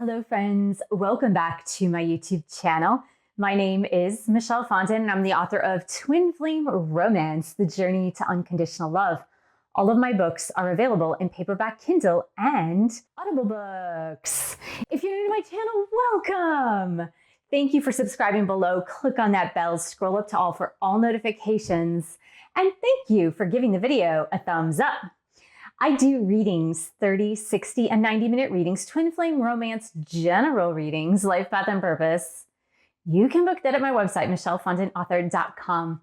Hello friends, welcome back to my YouTube channel. My name is Michelle Fondin and I'm the author of Twin Flame Romance, The Journey to Unconditional Love. All of my books are available in paperback, Kindle, and Audible books. If you're new to my channel, welcome! Thank you for subscribing below. Click on that bell, scroll up to all for all notifications, and thank you for giving the video a thumbs up. I do readings, 30, 60, and 90-minute readings, twin flame romance, general readings, life path and purpose. You can book that at my website, michellefondinauthor.com.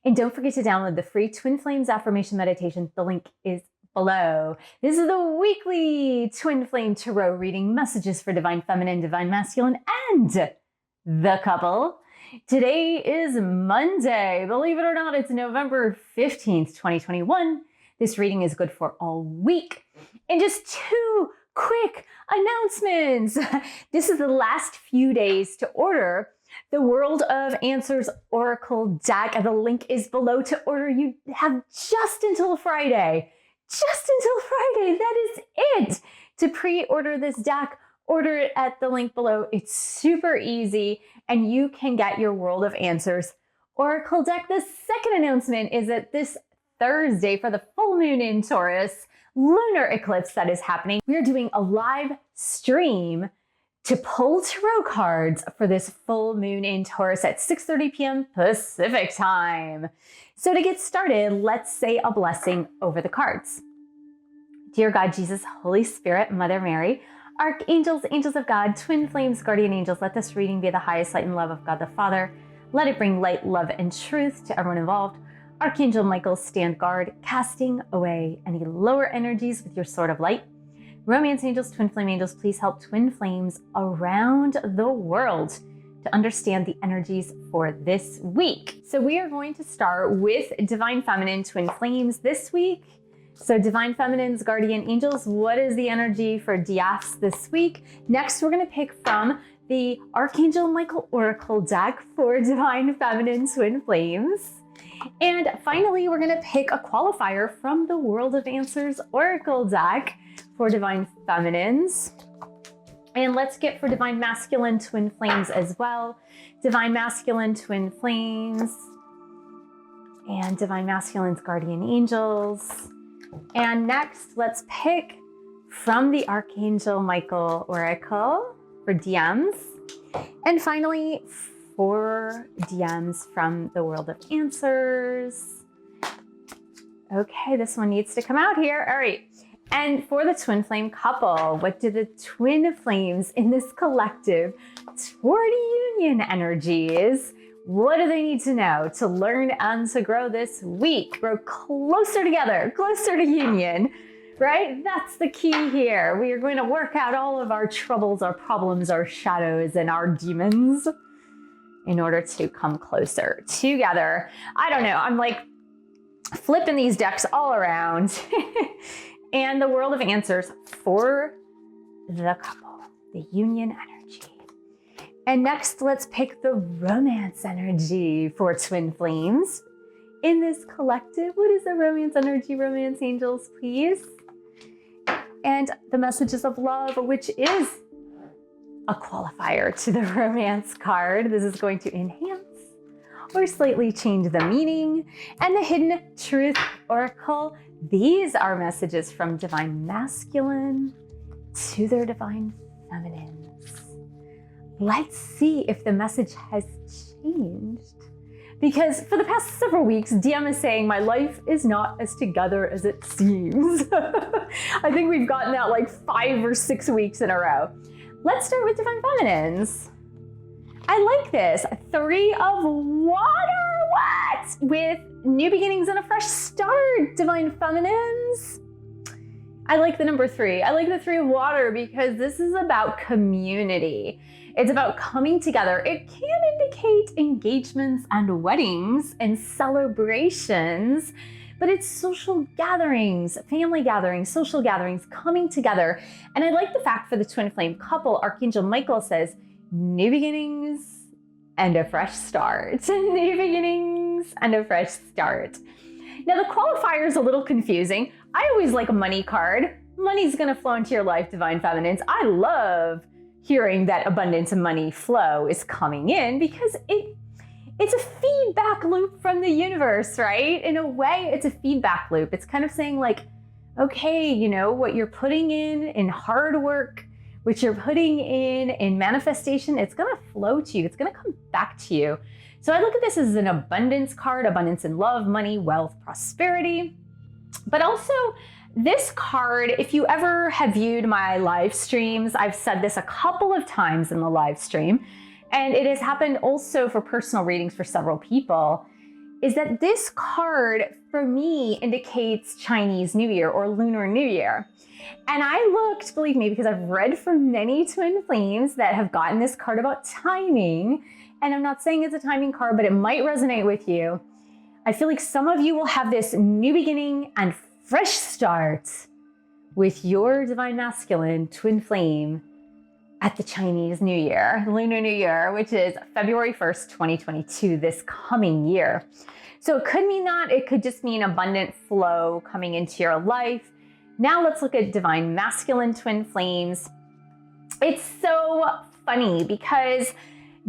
And don't forget to download the free Twin Flames Affirmation Meditation. The link is below. This is the weekly Twin Flame Tarot reading, messages for Divine Feminine, Divine Masculine, and the couple. Today is Monday. Believe it or not, it's November 15th, 2021. This reading is good for all week. And just two quick announcements. This is the last few days to order the World of Answers Oracle deck. The link is below to order. You have just until Friday. Just until Friday. That is it. To pre-order this deck, order it at the link below. It's super easy and you can get your World of Answers Oracle deck. The second announcement is that this Thursday, for the full moon in Taurus, lunar eclipse that is happening, we are doing a live stream to pull tarot cards for this full moon in Taurus at 6:30 p.m. Pacific time. So to get started, let's say a blessing over the cards. Dear God, Jesus, Holy Spirit, Mother Mary, archangels, angels of God, twin flames, guardian angels, let this reading be the highest light and love of God the Father. Let it bring light, love, and truth to everyone involved. Archangel Michael, stand guard, casting away any lower energies with your sword of light. Romance angels, twin flame angels, please help twin flames around the world to understand the energies for this week. So we are going to start with Divine Feminine, twin flames this week. So Divine Feminine's guardian angels, what is the energy for DFs this week? Next, we're going to pick from the Archangel Michael Oracle deck for Divine Feminine, twin flames. And finally, we're going to pick a qualifier from the World of Answers Oracle deck for Divine Feminines. And let's get for Divine Masculine Twin Flames as well. Divine Masculine Twin Flames and Divine Masculine's Guardian Angels. And next, let's pick from the Archangel Michael Oracle for DMs. And finally, 4 DMs from the World of Answers. Okay, this one needs to come out here. All right. And for the twin flame couple, what do the twin flames in this collective toward union energies, what do they need to know to learn and to grow this week? Grow closer together, closer to union, right? That's the key here. We are going to work out all of our troubles, our problems, our shadows, and our demons in order to come closer together. I don't know, I'm like flipping these decks all around. And the World of Answers for the couple, the union energy. And next, let's pick the romance energy for twin flames. In this collective, what is the romance energy, romance angels, please? And the messages of love, which is a qualifier to the romance card. This is going to enhance or slightly change the meaning. And the Hidden Truth Oracle, these are messages from Divine Masculine to their Divine Feminines. Let's see if the message has changed. Because for the past several weeks, DM is saying, my life is not as together as it seems. I think we've gotten that like 5 or 6 weeks in a row. Let's start with Divine Feminines. I like this. 3 of water, what? With new beginnings and a fresh start, Divine Feminines. I like the number 3. I like the 3 of water because this is about community. It's about coming together. It can indicate engagements and weddings and celebrations, but it's social gatherings, family gatherings, social gatherings, coming together. And I like the fact for the twin flame couple, Archangel Michael says, new beginnings and a fresh start. New beginnings and a fresh start. Now the qualifier is a little confusing. I always like a money card. Money's gonna flow into your life, Divine Feminines. I love hearing that abundance and money flow is coming in, because it's a feedback loop from the universe, right? In a way, it's a feedback loop. It's kind of saying like, okay, you know, what you're putting in hard work, what you're putting in manifestation, it's going to flow to you. It's going to come back to you. So I look at this as an abundance card, abundance in love, money, wealth, prosperity. But also this card, if you ever have viewed my live streams, I've said this a couple of times in the live stream, and it has happened also for personal readings for several people, is that this card for me indicates Chinese New Year or Lunar New Year. And I looked, believe me, because I've read from many twin flames that have gotten this card about timing. And I'm not saying it's a timing card, but it might resonate with you. I feel like some of you will have this new beginning and fresh start with your divine masculine twin flame at the Chinese New Year, Lunar New Year, which is February 1st, 2022, this coming year. So it could mean that, it could just mean abundant flow coming into your life. Now let's look at divine masculine twin flames. It's so funny because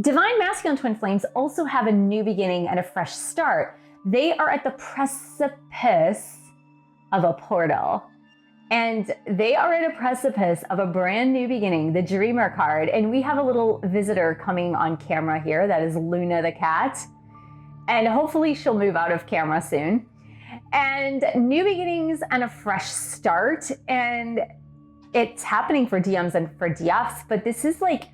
divine masculine twin flames also have a new beginning and a fresh start. They are at the precipice of a portal. And they are at a precipice of a brand new beginning, the Dreamer card. And we have a little visitor coming on camera here. That is Luna the cat. And hopefully she'll move out of camera soon. And new beginnings and a fresh start. And it's happening for DMs and for DFs. But this is like,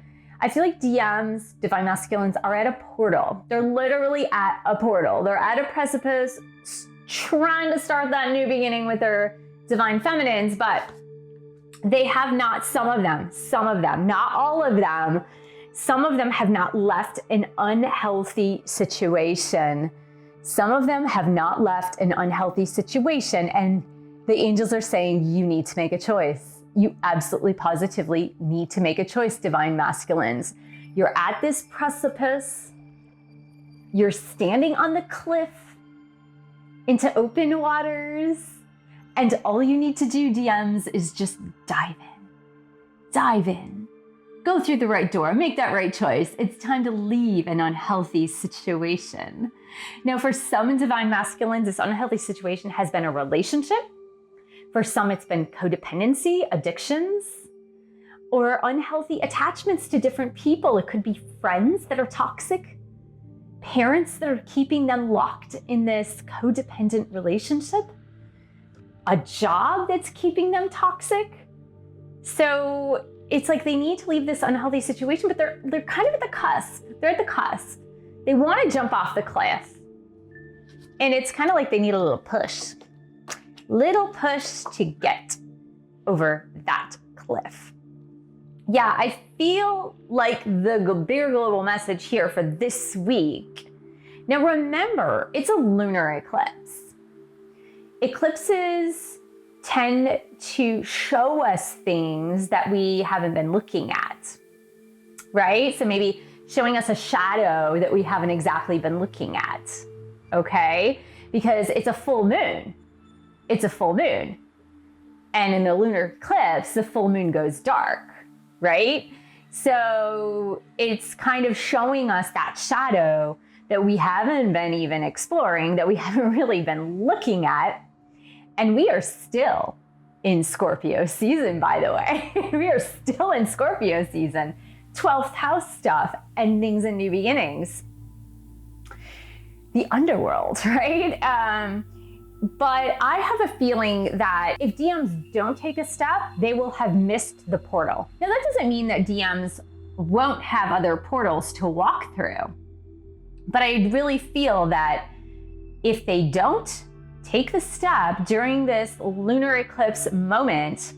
I feel like DMs, divine masculines, are at a portal. They're literally at a portal. They're at a precipice trying to start that new beginning with their divine feminines, but they have not, some of them, not all of them, some of them have not left an unhealthy situation. Some of them have not left an unhealthy situation, and the angels are saying you need to make a choice. You absolutely positively need to make a choice, divine masculines. You're at this precipice. You're standing on the cliff into open waters. And all you need to do, DMs, is just dive in. Dive in. Go through the right door. Make that right choice. It's time to leave an unhealthy situation. Now, for some divine masculines, this unhealthy situation has been a relationship. For some, it's been codependency, addictions, or unhealthy attachments to different people. It could be friends that are toxic, parents that are keeping them locked in this codependent relationship, a job that's keeping them toxic. So it's like they need to leave this unhealthy situation, but they're kind of at the cusp. They're at the cusp. They want to jump off the cliff. And it's kind of like they need a little push to get over that cliff. Yeah, I feel like the bigger global message here for this week. Now remember, it's a lunar eclipse. Eclipses tend to show us things that we haven't been looking at, right? So maybe showing us a shadow that we haven't exactly been looking at, okay? Because it's a full moon. It's a full moon. And in the lunar eclipse, the full moon goes dark, right? So it's kind of showing us that shadow that we haven't been even exploring, that we haven't really been looking at. And we are still in Scorpio season, by the way. We are still in Scorpio season. 12th house stuff, endings and new beginnings. The underworld, right? But I have a feeling that if DMs don't take a step, they will have missed the portal. Now, that doesn't mean that DMs won't have other portals to walk through. But I really feel that if they don't take the step during this lunar eclipse moment,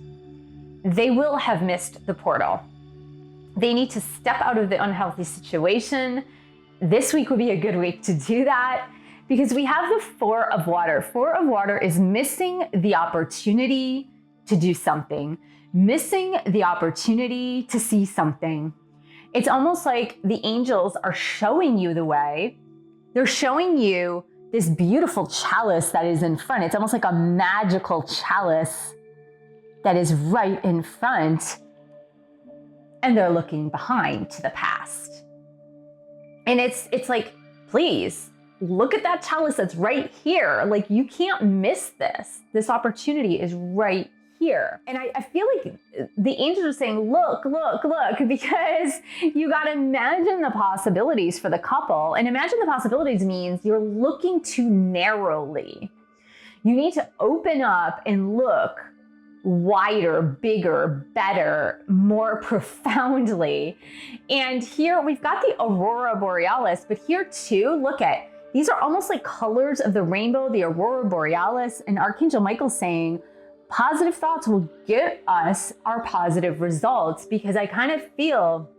they will have missed the portal. They need to step out of the unhealthy situation. This week would be a good week to do that because we have the Four of Water. Four of Water is missing the opportunity to do something, missing the opportunity to see something. It's almost like the angels are showing you the way. They're showing you this beautiful chalice that is in front. It's almost like a magical chalice that is right in front. and they're looking behind to the past. And it's like, please look at that chalice that's right here. Like, you can't miss this. This opportunity is right here. And I feel like the angels are saying, look, look, look, because you got to imagine the possibilities for the couple. And imagine the possibilities means you're looking too narrowly. You need to open up and look wider, bigger, better, more profoundly. And here we've got the aurora borealis, but here too, look at, these are almost like colors of the rainbow, the aurora borealis, and Archangel Michael's saying, positive thoughts will get us our positive results, because I kind of feel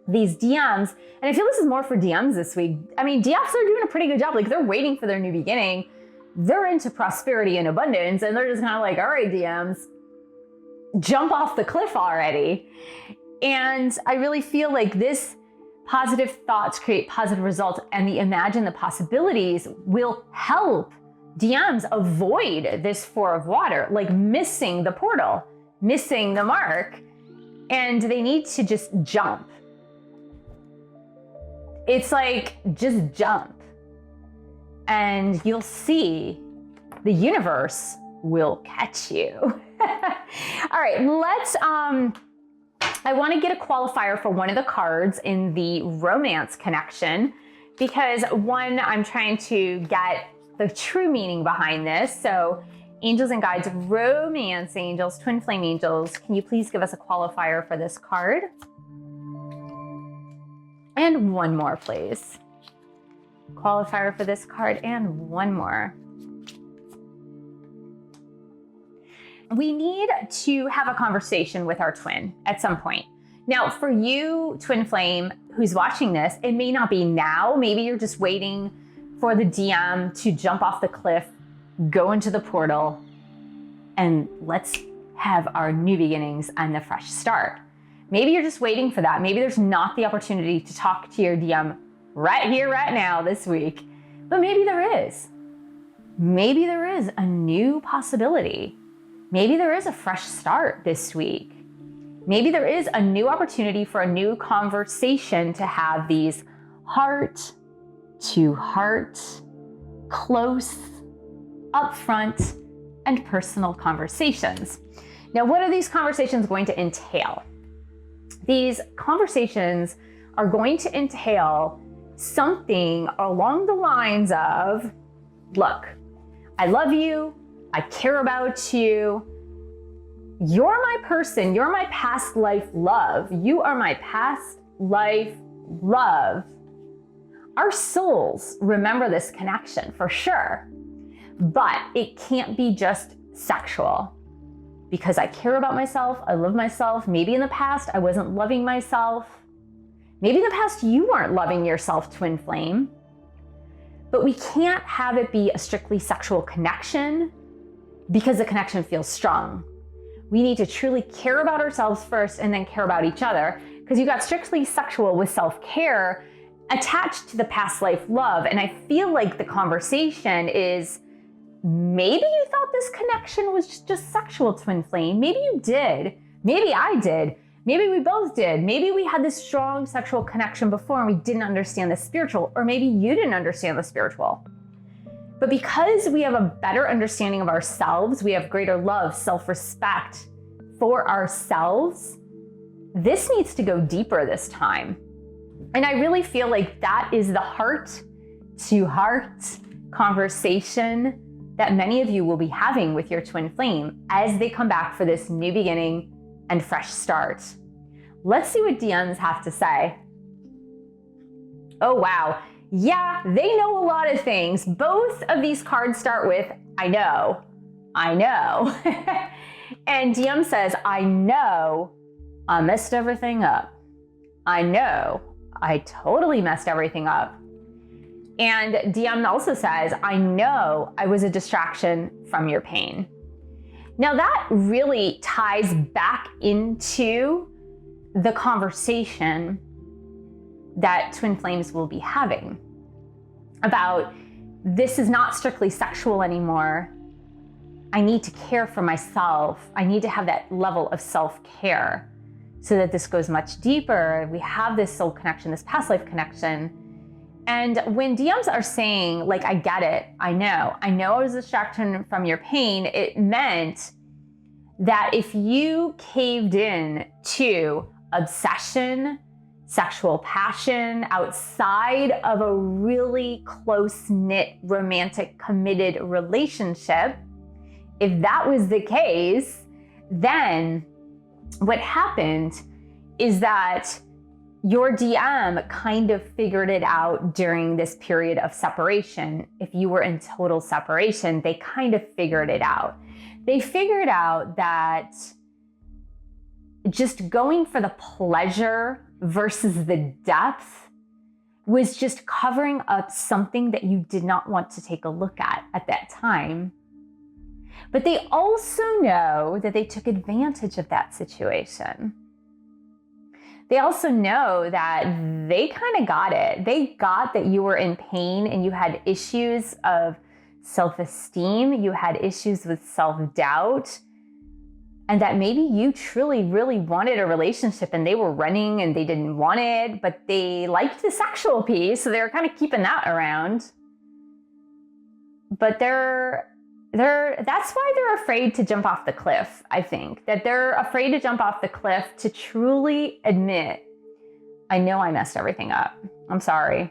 these DMs, and I feel this is more for DMs this week. I mean, DFs are doing a pretty good job. Like, they're waiting for their new beginning. They're into prosperity and abundance, and they're just kind of like, all right, DMs, jump off the cliff already. And I really feel like this positive thoughts create positive results, and the imagine the possibilities will help DMs avoid this 4 of water, like missing the portal, missing the mark, and they need to just jump. It's like, just jump. And you'll see the universe will catch you. All right, let's, I want to get a qualifier for one of the cards in the romance connection, because one, I'm trying to get the true meaning behind this. So angels and guides, romance angels, twin flame angels, can you please give us a qualifier for this card? And one more, please. Qualifier for this card, and one more. We need to have a conversation with our twin at some point. Now, for you, twin flame, who's watching this, it may not be now. Maybe you're just waiting for the DM to jump off the cliff, go into the portal, and let's have our new beginnings and the fresh start. Maybe you're just waiting for that. Maybe there's not the opportunity to talk to your DM right here, right now, this week. But maybe there is. Maybe there is a new possibility. Maybe there is a fresh start this week. Maybe there is a new opportunity for a new conversation to have these heart to heart, close, upfront, and personal conversations. Now, what are these conversations going to entail? These conversations are going to entail something along the lines of, look, I love you, I care about you, you're my person, you're my past life love, you are my past life love. Our souls remember this connection for sure, but it can't be just sexual, because I care about myself, I love myself. Maybe in the past I wasn't loving myself. Maybe in the past you weren't loving yourself, twin flame. But we can't have it be a strictly sexual connection, because the connection feels strong. We need to truly care about ourselves first and then care about each other, because you got strictly sexual with self-care attached to the past life love. And I feel like the conversation is, maybe you thought this connection was just sexual, twin flame. Maybe you did. Maybe I did. Maybe we both did. Maybe we had this strong sexual connection before and we didn't understand the spiritual, or maybe you didn't understand the spiritual. But because we have a better understanding of ourselves, we have greater love, self-respect for ourselves, this needs to go deeper this time. And I really feel like that is the heart-to-heart conversation that many of you will be having with your twin flame as they come back for this new beginning and fresh start. Let's see what DMs have to say. Oh, wow. Yeah, they know a lot of things. Both of these cards start with, I know. And DM says, I know I messed everything up. I know I totally messed everything up. And DM also says, I know I was a distraction from your pain. Now that really ties back into the conversation that twin flames will be having about, this is not strictly sexual anymore. I need to care for myself. I need to have that level of self-care. so that this goes much deeper. We have this soul connection, this past life connection. And when DMs are saying, like, I get it, I know I was distracted from your pain, it meant that if you caved in to obsession, sexual passion outside of a really close-knit, romantic, committed relationship, if that was the case, then what happened is that your DM kind of figured it out during this period of separation. If you were in total separation, they kind of figured it out. They figured out that just going for the pleasure versus the depth was just covering up something that you did not want to take a look at that time. But they also know that they took advantage of that situation. They also know that they kind of got it. They got that you were in pain and you had issues of self-esteem, you had issues with self-doubt, and that maybe you truly, really wanted a relationship and they were running and they didn't want it, but they liked the sexual piece, so they were kind of keeping that around. But that's why they're afraid to jump off the cliff, I think. That they're afraid to jump off the cliff to truly admit, I know I messed everything up. I'm sorry.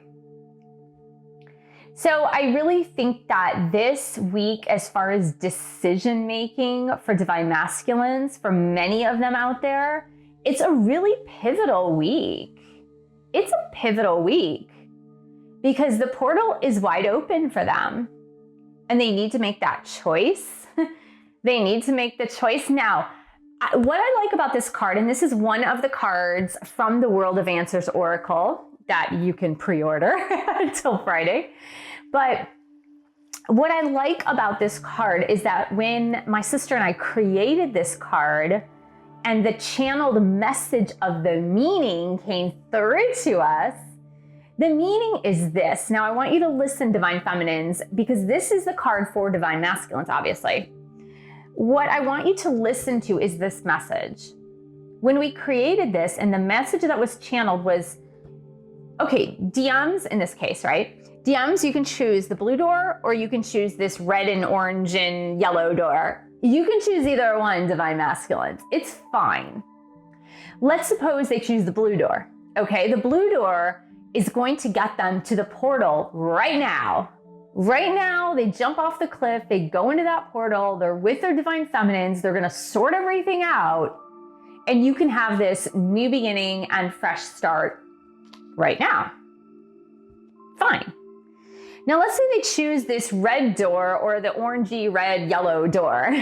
So I really think that this week, as far as decision making for divine masculines, for many of them out there, it's a really pivotal week. It's a pivotal week because the portal is wide open for them. And they need to make that choice. They need to make the choice. Now, what I like about this card, and this is one of the cards from the World of Answers Oracle that you can pre-order until Friday. But what I like about this card is that when my sister and I created this card and the channeled message of the meaning came through to us, the meaning is this. Now, I want you to listen, Divine Feminines, because this is the card for Divine Masculines, obviously. What I want you to listen to is this message. When we created this, and the message that was channeled was, okay, DMs in this case, right? DMs, you can choose the blue door, or you can choose this red and orange and yellow door. You can choose either one, Divine Masculines. It's fine. Let's suppose they choose the blue door. Okay, the blue door is going to get them to the portal right now. Right now, they jump off the cliff, they go into that portal, they're with their divine feminines, they're gonna sort everything out, and you can have this new beginning and fresh start right now. Fine. Now let's say they choose this red door or the orangey red yellow door.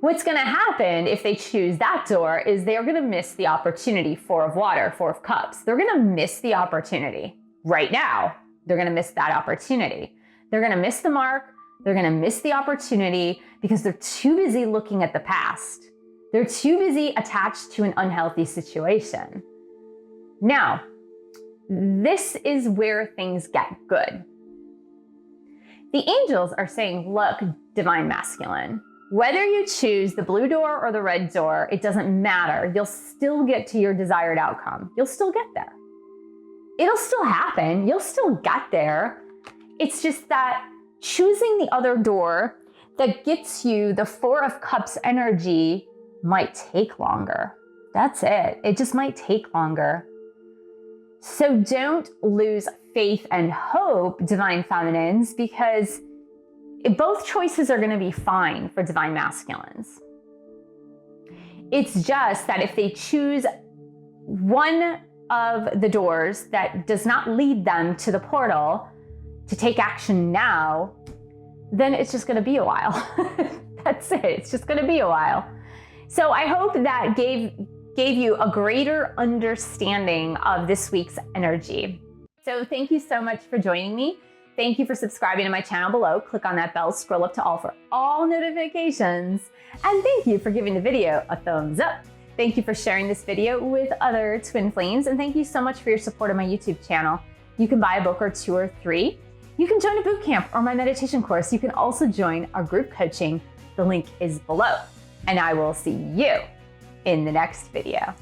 What's gonna happen if they choose that door is they're gonna miss the opportunity. Four of water, Four of cups. They're gonna miss the opportunity right now. They're gonna miss that opportunity. They're gonna miss the mark. They're gonna miss the opportunity because they're too busy looking at the past. They're too busy attached to an unhealthy situation. Now, this is where things get good. The angels are saying, look, divine masculine, whether you choose the blue door or the red door, it doesn't matter. You'll still get to your desired outcome. You'll still get there. It'll still happen. You'll still get there. It's just that choosing the other door that gets you the Four of Cups energy might take longer. That's it. It just might take longer. So don't lose faith and hope, divine feminines, because both choices are going to be fine for divine masculines. It's just that if they choose one of the doors that does not lead them to the portal to take action now, then it's just going to be a while. That's it. It's just going to be a while. So I hope that gave you a greater understanding of this week's energy. So thank you so much for joining me. Thank you for subscribing to my channel below. Click on that bell, scroll up to all for all notifications. And thank you for giving the video a thumbs up. Thank you for sharing this video with other twin flames. And thank you so much for your support on my YouTube channel. You can buy a book or 2 or 3. You can join a boot camp or my meditation course. You can also join our group coaching. The link is below. And I will see you in the next video.